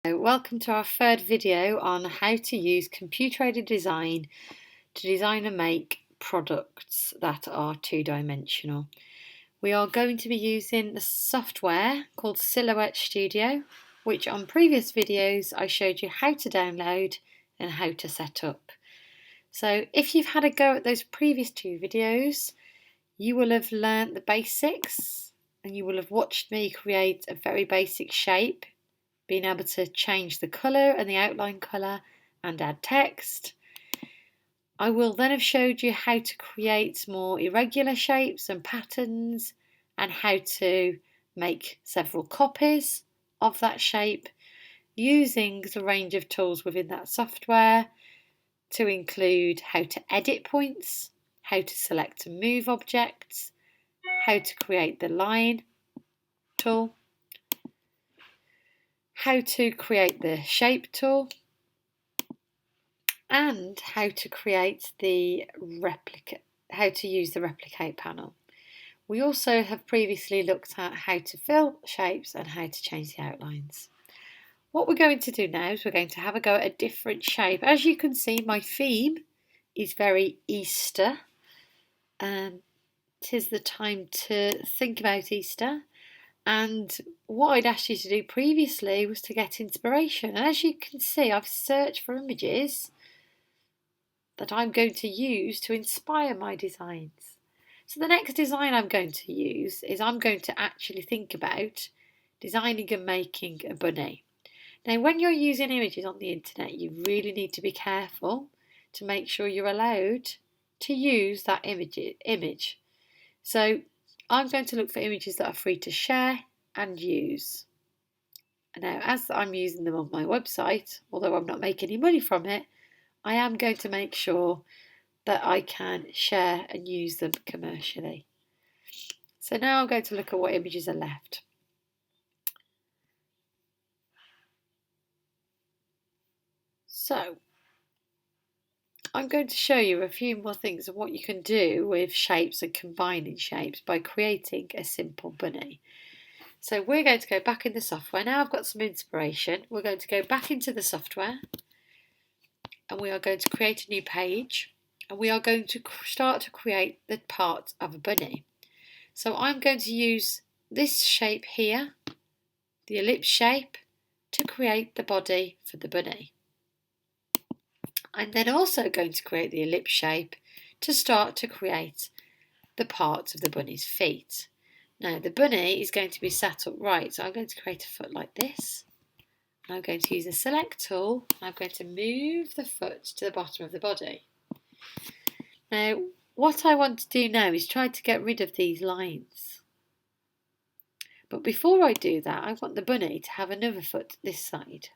Welcome to our third video on how to use computer-aided design to design and make products that are two-dimensional. We are going to be using the software called Silhouette Studio, which on previous videos I showed you how to download and how to set up. So if you've had a go at those previous two videos, you will have learnt the basics and you will have watched me create a very basic shape, being able to change the colour and the outline colour and add text. I will then have showed you how to create more irregular shapes and patterns and how to make several copies of that shape using the range of tools within that software, to include how to edit points, how to select and move objects, how to create the line tool, how to create the shape tool, and how to create the how to use the replicate panel. We also have previously looked at how to fill shapes and how to change the outlines. What we're going to do now is we're going to have a go at a different shape. As you can see, my theme is very Easter. Tis the time to think about Easter. And what I'd asked you to do previously was to get inspiration. And as you can see, I've searched for images that I'm going to use to inspire my designs. So the next design I'm going to use is I'm going to actually think about designing and making a bunny. Now, when you're using images on the internet, you really need to be careful to make sure you're allowed to use that image. So I'm going to look for images that are free to share and use. Now, as I'm using them on my website, although I'm not making any money from it, I am going to make sure that I can share and use them commercially. So now I'm going to look at what images are left. So I'm going to show you a few more things of what you can do with shapes and combining shapes by creating a simple bunny. So we're going to go back in the software. Now I've got some inspiration. We're going to go back into the software and we are going to create a new page and we are going to start to create the parts of a bunny. So I'm going to use this shape here, the ellipse shape, to create the body for the bunny. I'm then also going to create the ellipse shape to start to create the parts of the bunny's feet. Now the bunny is going to be sat upright, so I'm going to create a foot like this. And I'm going to use the select tool and I'm going to move the foot to the bottom of the body. Now what I want to do now is try to get rid of these lines. But before I do that, I want the bunny to have another foot this side.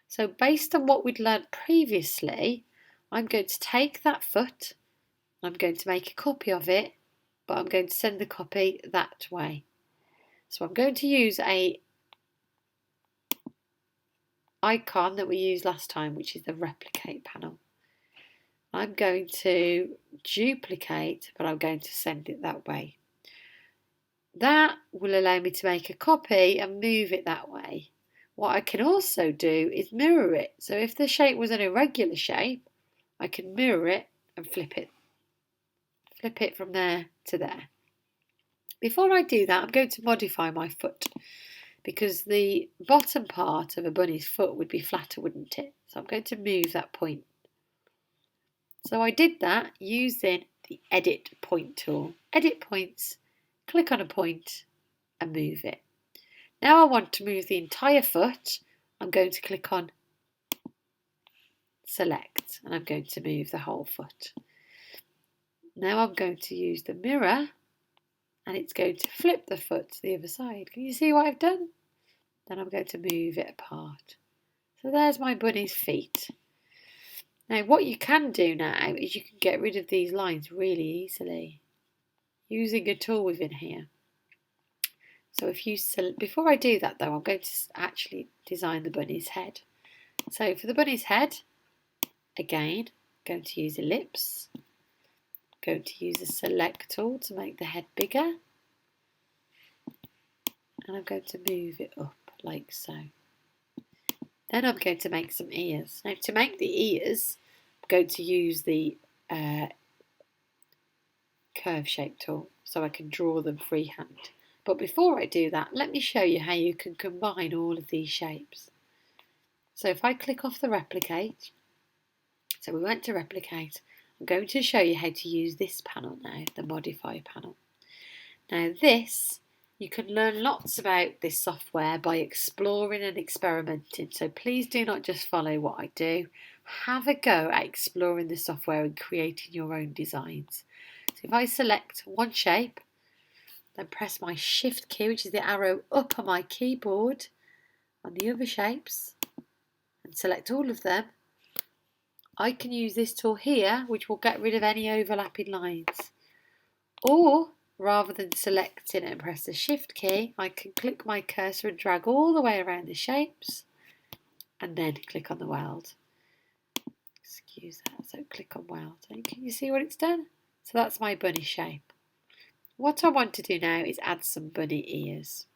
So based on what we'd learnt previously, I'm going to take that foot, I'm going to make a copy of it, but I'm going to send the copy that way. So I'm going to use a icon that we used last time, which is the replicate panel. I'm going to duplicate, but I'm going to send it that way. That will allow me to make a copy and move it that way. What I can also do is mirror it. So if the shape was an irregular shape, I can mirror it and flip it. Flip it from there to there. Before I do that, I'm going to modify my foot because the bottom part of a bunny's foot would be flatter, wouldn't it? So I'm going to move that point. So I did that using the edit point tool. Edit points, click on a point and move it. Now I want to move the entire foot. I'm going to click on select and I'm going to move the whole foot. Now I'm going to use the mirror and it's going to flip the foot to the other side. Can you see what I've done? Then I'm going to move it apart. So there's my bunny's feet. Now what you can do now is you can get rid of these lines really easily using a tool within here. So before I do that though, I'm going to actually design the bunny's head. So for the bunny's head, again, I'm going to use ellipse. I'm going to use the select tool to make the head bigger. And I'm going to move it up like so. Then I'm going to make some ears. Now to make the ears, I'm going to use the curve shape tool so I can draw them freehand. But before I do that, let me show you how you can combine all of these shapes. So if I click off the replicate, so we went to replicate, I'm going to show you how to use this panel now, the modify panel. Now this, you can learn lots about this software by exploring and experimenting, so please do not just follow what I do. Have a go at exploring the software and creating your own designs. So if I select one shape, then press my shift key, which is the arrow up on my keyboard, on the other shapes, and select all of them, I can use this tool here, which will get rid of any overlapping lines. Or, rather than selecting it and press the shift key, I can click my cursor and drag all the way around the shapes, and then click on the weld. Excuse that, so click on weld. And can you see what it's done? So that's my bunny shape. What I want to do now is add some bunny ears.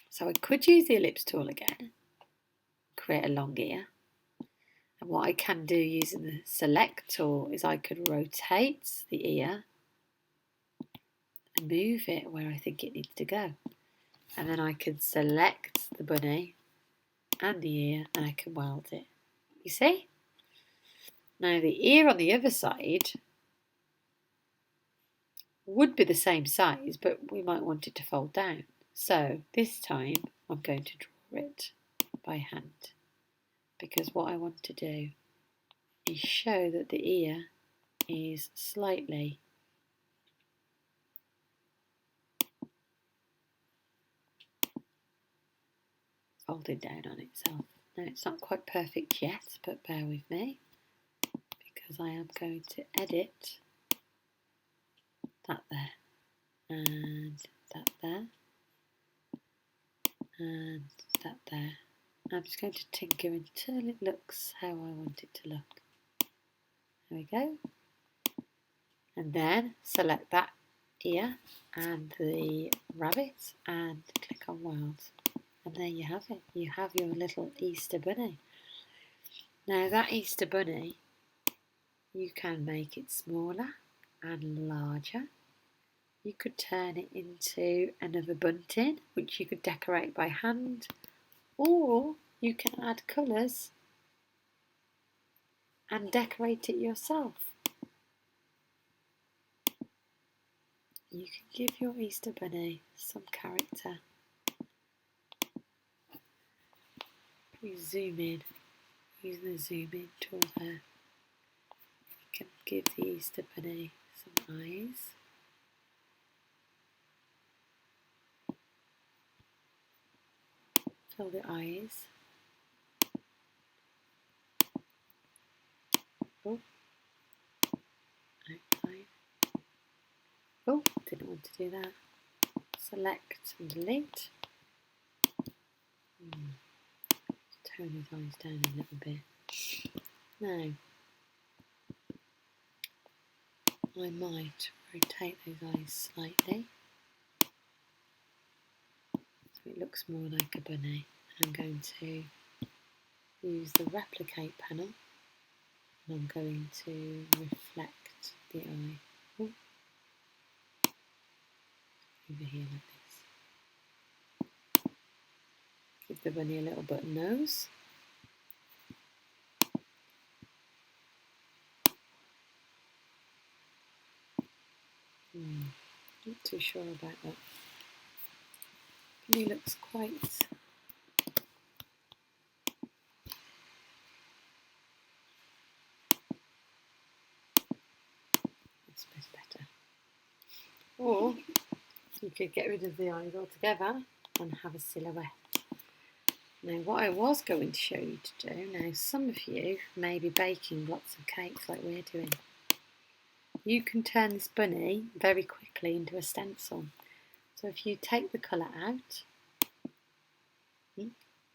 So I could use the ellipse tool again, create a long ear. And what I can do using the select tool is I could rotate the ear and move it where I think it needs to go. And then I can select the bunny and the ear and I can weld it. You see? Now the ear on the other side would be the same size, but we might want it to fold down. So this time I'm going to draw it by hand, because what I want to do is show that the ear is slightly folded down on itself. Now it's not quite perfect yet, but bear with me, because I am going to edit that there, and that there, and that there. I'm just going to tinker until it looks how I want it to look. There we go. And then select that ear and the rabbit and click on weld. And there you have it. You have your little Easter bunny. Now that Easter bunny, you can make it smaller and larger. You could turn it into another bunting, which you could decorate by hand, or you can add colours and decorate it yourself. You can give your Easter bunny some character. We zoom in, using the zoom in tool there. You can give the Easter bunny some eyes. Fill the eyes. Oh, outline. Oh, didn't want to do that. Select and delete. Tone his eyes down a little bit. Now, I might rotate those eyes slightly so it looks more like a bunny. I'm going to use the replicate panel and I'm going to reflect the eye. Oh. Over here like this. Give the bunny a little button nose. Not too sure about that. Bunny looks quite... That's a bit better. Or you could get rid of the eyes altogether and have a silhouette. Now what I was going to show you to do, now some of you may be baking lots of cakes like we're doing. You can turn this bunny very quickly into a stencil. So if you take the colour out,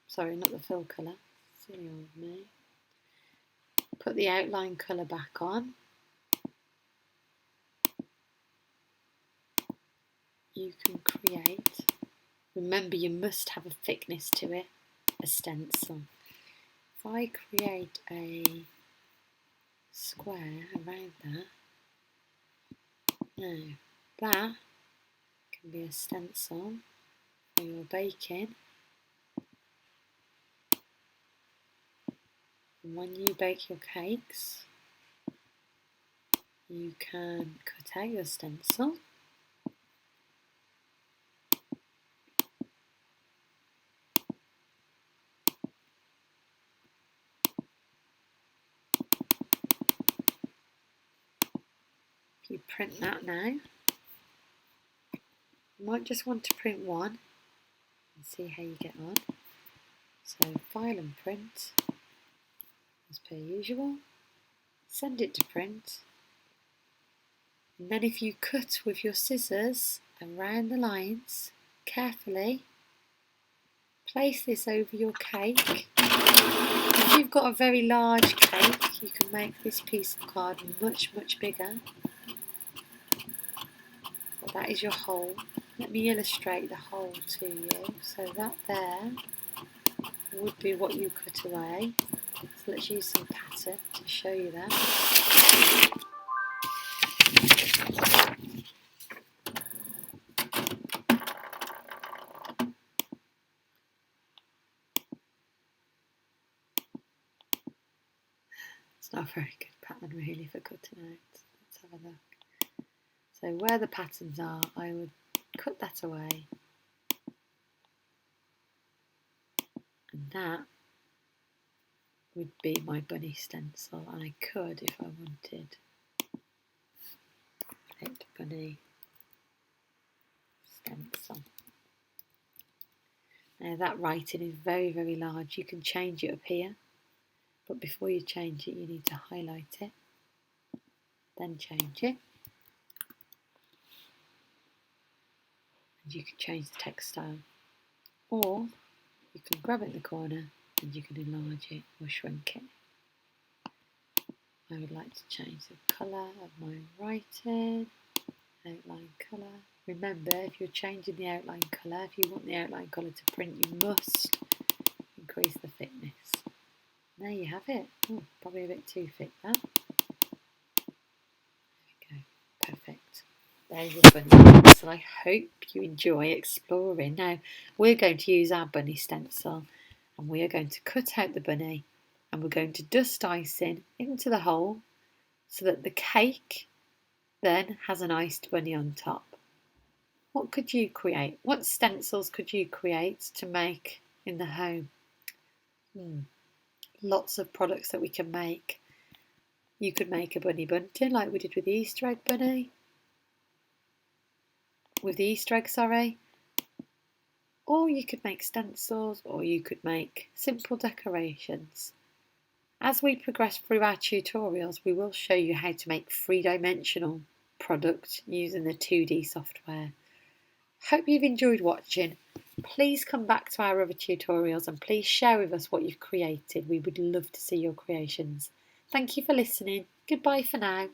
sorry, not the fill colour, silly old me, put the outline colour back on, you can create, remember you must have a thickness to it, a stencil. If I create a square around that, now that can be a stencil for your baking. And when you bake your cakes, you can cut out your stencil. If you print that now, you might just want to print one and see how you get on. So file and print as per usual. Send it to print. And then if you cut with your scissors around the lines carefully, place this over your cake. If you've got a very large cake, you can make this piece of card much bigger. So that is your hole. Let me illustrate the hole to you. So that there would be what you cut away. So let's use some pattern to show you that. It's not a very good pattern really for cutting out. Let's have a look. So where the patterns are, I would cut that away. And that would be my bunny stencil, and I could, if I wanted, create bunny stencil. Now that writing is very large. You can change it up here, but before you change it, you need to highlight it, then change it. And you can change the text style, or you can grab it in the corner and you can enlarge it or shrink it. I would like to change the colour of my writing, outline colour. Remember, if you're changing the outline colour, if you want the outline colour to print, you must increase the thickness. There you have it. Oh, probably a bit too thick that. There we go. Perfect. There's your bunny stencil. I hope you enjoy exploring. Now, we're going to use our bunny stencil and we are going to cut out the bunny and we're going to dust icing into the hole so that the cake then has an iced bunny on top. What could you create? What stencils could you create to make in the home? Lots of products that we can make. You could make a bunny bunting like we did with the Easter egg bunny. With the Easter egg, sorry. Or you could make stencils, or you could make simple decorations. As we progress through our tutorials, we will show you how to make three-dimensional products using the 2D software. Hope you've enjoyed watching. Please come back to our other tutorials and please share with us what you've created. We would love to see your creations. Thank you for listening. Goodbye for now.